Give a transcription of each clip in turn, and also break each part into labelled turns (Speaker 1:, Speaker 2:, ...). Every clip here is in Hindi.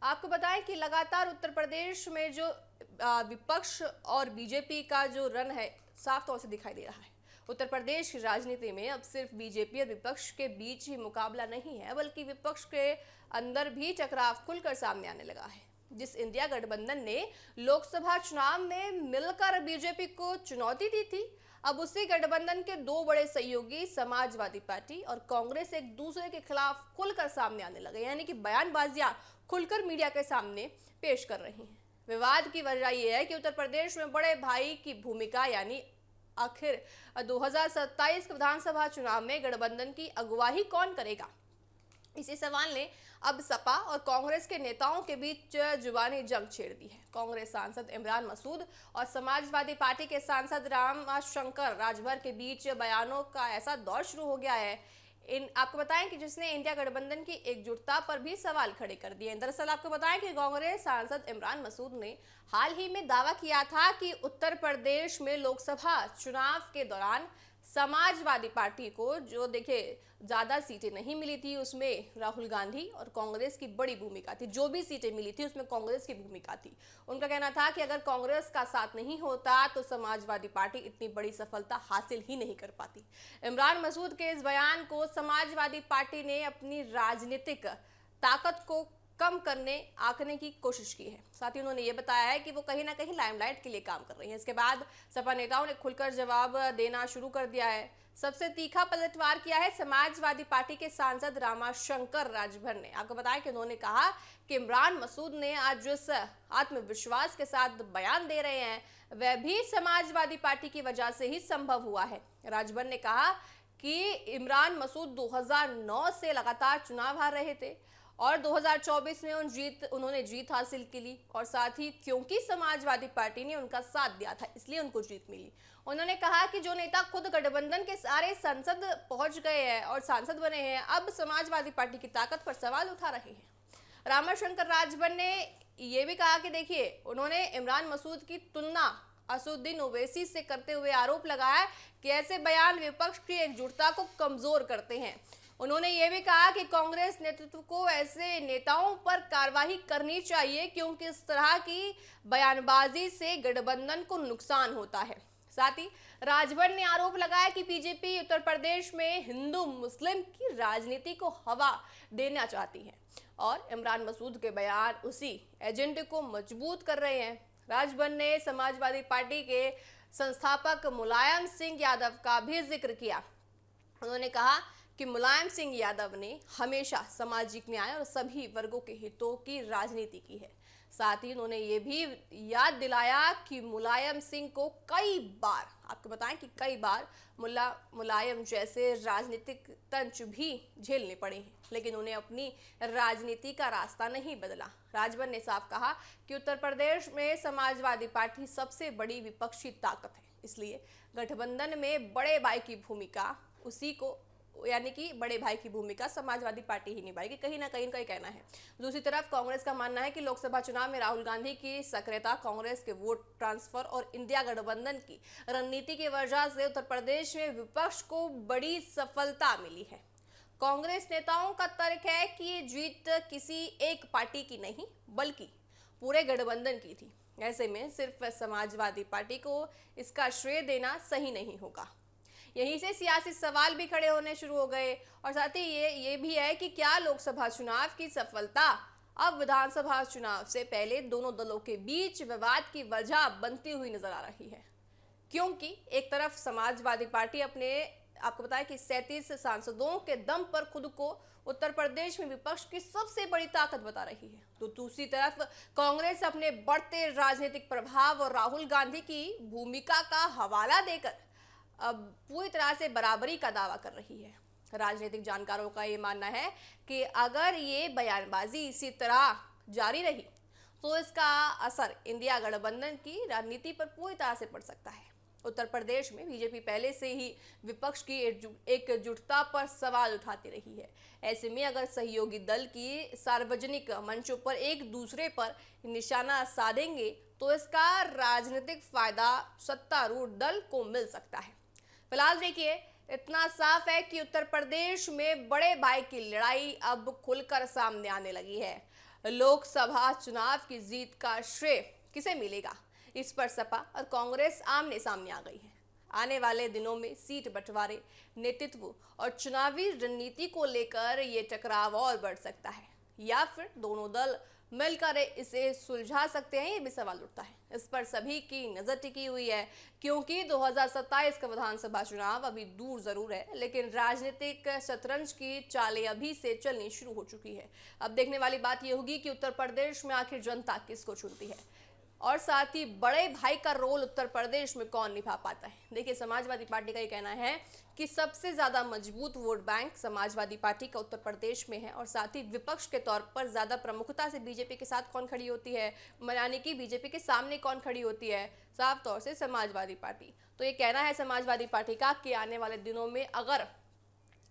Speaker 1: आपको बताएं कि लगातार उत्तर प्रदेश में जो विपक्ष और बीजेपी का जो रन है साफ तौर से दिखाई दे रहा है। उत्तर प्रदेश की राजनीति में अब सिर्फ बीजेपी और विपक्ष के बीच ही मुकाबला नहीं है, बल्कि विपक्ष के अंदर भी टकराव खुलकर सामने आने लगा है। जिस इंडिया गठबंधन ने लोकसभा चुनाव में मिलकर बीजेपी को चुनौती दी थी, अब उसी गठबंधन के दो बड़े सहयोगी समाजवादी पार्टी और कांग्रेस एक दूसरे के खिलाफ खुलकर सामने आने लगे, यानी कि बयानबाजियां खुलकर मीडिया के सामने पेश कर रही हैं। विवाद की वजह यह है कि उत्तर प्रदेश में बड़े भाई की भूमिका, यानी आखिर 2027 के विधानसभा चुनाव में गठबंधन की अगुवाई कौन करेगा। इसी सवाल ने अब सपा और कांग्रेस के नेताओं के बीच जुबानी जंग छेड़ दी है। कांग्रेस सांसद इमरान मसूद और समाजवादी पार्टी के सांसद रामशंकर राजभर के बीच बयानों का ऐसा दौर शुरू हो गया है। आपको बताएं कि जिसने इंडिया गठबंधन की एकजुटता पर भी सवाल खड़े कर दिए। दरअसल आपको बताएं कि कांग्रेस सांसद इमरान मसूद ने हाल ही में दावा किया था कि उत्तर प्रदेश में लोकसभा चुनाव के दौरान समाजवादी पार्टी को जो देखिए ज्यादा सीटें नहीं मिली थी, उसमें राहुल गांधी और कांग्रेस की बड़ी भूमिका थी। जो भी सीटें मिली थी उसमें कांग्रेस की भूमिका थी। उनका कहना था कि अगर कांग्रेस का साथ नहीं होता तो समाजवादी पार्टी इतनी बड़ी सफलता हासिल ही नहीं कर पाती। इमरान मसूद के इस बयान को समाजवादी पार्टी ने अपनी राजनीतिक ताकत को कम करने आंकने की कोशिश की है। साथ ही उन्होंने ये बताया है कि वो कहीं ना कहीं लाइमलाइट के लिए काम कर रही है। इसके बाद सपा नेताओं ने खुलकर जवाब देना शुरू कर दिया है। सबसे तीखा पलटवार किया है समाजवादी पार्टी के सांसद रामशंकर राजभर ने। आपको बताया कि उन्होंने कहा कि इमरान मसूद ने आज जिस आत्मविश्वास के साथ बयान दे रहे हैं वह भी समाजवादी पार्टी की वजह से ही संभव हुआ है। राजभर ने कहा कि इमरान मसूद 2009 से लगातार चुनाव हार रहे थे और 2024 में उन्होंने जीत हासिल की ली, और साथ ही क्योंकि समाजवादी पार्टी ने उनका साथ दिया था इसलिए उनको जीत मिली। उन्होंने कहा कि जो नेता खुद गठबंधन के सारे संसद पहुंच गए हैं और सांसद बने हैं, अब समाजवादी पार्टी की ताकत पर सवाल उठा रहे हैं। रामशंकर राजभर ने यह भी कहा कि देखिए, उन्होंने इमरान मसूद की तुलना असदुद्दीन ओवैसी से करते हुए आरोप लगाया कि ऐसे बयान विपक्ष की एकजुटता को कमजोर करते हैं। उन्होंने ये भी कहा कि कांग्रेस नेतृत्व को ऐसे नेताओं पर कार्रवाई करनी चाहिए क्योंकि इस तरह की बयानबाजी से गठबंधन को नुकसान होता है। साथ ही राजभर ने आरोप लगाया कि बीजेपी उत्तर प्रदेश में हिंदू मुस्लिम की राजनीति को हवा देना चाहती है और इमरान मसूद के बयान उसी एजेंडे को मजबूत कर रहे हैं। राजभर ने समाजवादी पार्टी के संस्थापक मुलायम सिंह यादव का भी जिक्र किया। उन्होंने कहा कि मुलायम सिंह यादव ने हमेशा सामाजिक न्याय और सभी वर्गों के हितों की राजनीति की है। साथ ही उन्होंने ये भी याद दिलाया कि मुलायम सिंह को कई बार, आपको बताएं कि कई बार मुलायम जैसे राजनीतिक तंज भी झेलने पड़े हैं, लेकिन उन्हें अपनी राजनीति का रास्ता नहीं बदला। राजभर ने साफ कहा कि उत्तर प्रदेश में समाजवादी पार्टी सबसे बड़ी विपक्षी ताकत है, इसलिए गठबंधन में बड़े भाई की भूमिका उसी को, यानी कि बड़े भाई की भूमिका समाजवादी पार्टी ही निभाएगी, कहीं ना कहीं इनका ये कहना है। दूसरी तरफ कांग्रेस का मानना है कि लोकसभा चुनाव में राहुल गांधी की सक्रियता, कांग्रेस के वोट ट्रांसफर और इंडिया गठबंधन की रणनीति की वजह से उत्तर प्रदेश में विपक्ष को बड़ी सफलता मिली है। कांग्रेस नेताओं का तर्क है कि ये जीत किसी एक पार्टी की नहीं बल्कि पूरे गठबंधन की थी। ऐसे में सिर्फ समाजवादी पार्टी को इसका श्रेय देना सही नहीं होगा। यहीं से सियासी सवाल भी खड़े होने शुरू हो गए और साथ ही ये भी है कि क्या लोकसभा चुनाव की सफलता अब विधानसभा चुनाव से पहले दोनों दलों के बीच विवाद की वजह बनती हुई नजर आ रही है, क्योंकि एक तरफ समाजवादी पार्टी अपने, आपको बताया कि 37 सांसदों के दम पर खुद को उत्तर प्रदेश में विपक्ष की सबसे बड़ी ताकत बता रही है, तो दूसरी तरफ कांग्रेस अपने बढ़ते राजनीतिक प्रभाव और राहुल गांधी की भूमिका का हवाला देकर अब पूरी तरह से बराबरी का दावा कर रही है। राजनीतिक जानकारों का ये मानना है कि अगर ये बयानबाजी इसी तरह जारी रही तो इसका असर इंडिया गठबंधन की राजनीति पर पूरी तरह से पड़ सकता है। उत्तर प्रदेश में बीजेपी पहले से ही विपक्ष की एकजुटता पर सवाल उठाती रही है। ऐसे में अगर सहयोगी दल की सार्वजनिक मंचों पर एक दूसरे पर निशाना साधेंगे तो इसका राजनीतिक फायदा सत्तारूढ़ दल को मिल सकता है। फिलहाल देखिए, इतना साफ है कि उत्तर प्रदेश में बड़े भाई की लड़ाई अब खुलकर सामने आने लगी है। लोकसभा चुनाव की जीत का श्रेय किसे मिलेगा, इस पर सपा और कांग्रेस आमने सामने आ गई है। आने वाले दिनों में सीट बंटवारे, नेतृत्व और चुनावी रणनीति को लेकर ये टकराव और बढ़ सकता है, या फिर दोनों दल मिलकर इसे सुलझा सकते हैं, ये भी सवाल उठता है। इस पर सभी की नजर टिकी हुई है, क्योंकि 2027 का विधानसभा चुनाव अभी दूर जरूर है, लेकिन राजनीतिक शतरंज की चालें अभी से चलनी शुरू हो चुकी है। अब देखने वाली बात यह होगी कि उत्तर प्रदेश में आखिर जनता किसको चुनती है, और साथ ही बड़े भाई का रोल उत्तर प्रदेश में कौन निभा पाता है। देखिए, समाजवादी पार्टी का ये कहना है कि सबसे ज्यादा मजबूत वोट बैंक समाजवादी पार्टी का उत्तर प्रदेश में है, और साथ ही विपक्ष के तौर पर ज्यादा प्रमुखता से बीजेपी के साथ कौन खड़ी होती है, यानी कि बीजेपी के सामने कौन खड़ी होती है, साफ तौर से समाजवादी पार्टी। तो ये कहना है समाजवादी पार्टी का कि आने वाले दिनों में अगर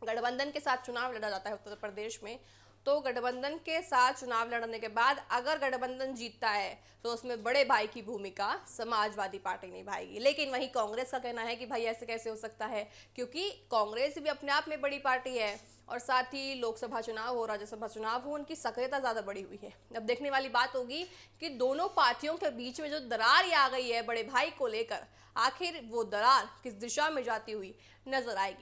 Speaker 1: गठबंधन के साथ चुनाव लड़ा जाता है उत्तर प्रदेश में, तो गठबंधन के साथ चुनाव लड़ने के बाद अगर गठबंधन जीतता है तो उसमें बड़े भाई की भूमिका समाजवादी पार्टी निभाएगी। लेकिन वहीं कांग्रेस का कहना है कि भाई ऐसे कैसे हो सकता है, क्योंकि कांग्रेस भी अपने आप में बड़ी पार्टी है, और साथ ही लोकसभा चुनाव हो, राज्यसभा चुनाव हो, उनकी सक्रियता ज़्यादा बढ़ी हुई है। अब देखने वाली बात होगी कि दोनों पार्टियों के बीच में जो दरार आ गई है बड़े भाई को लेकर, आखिर वो दरार किस दिशा में जाती हुई नजर आएगी।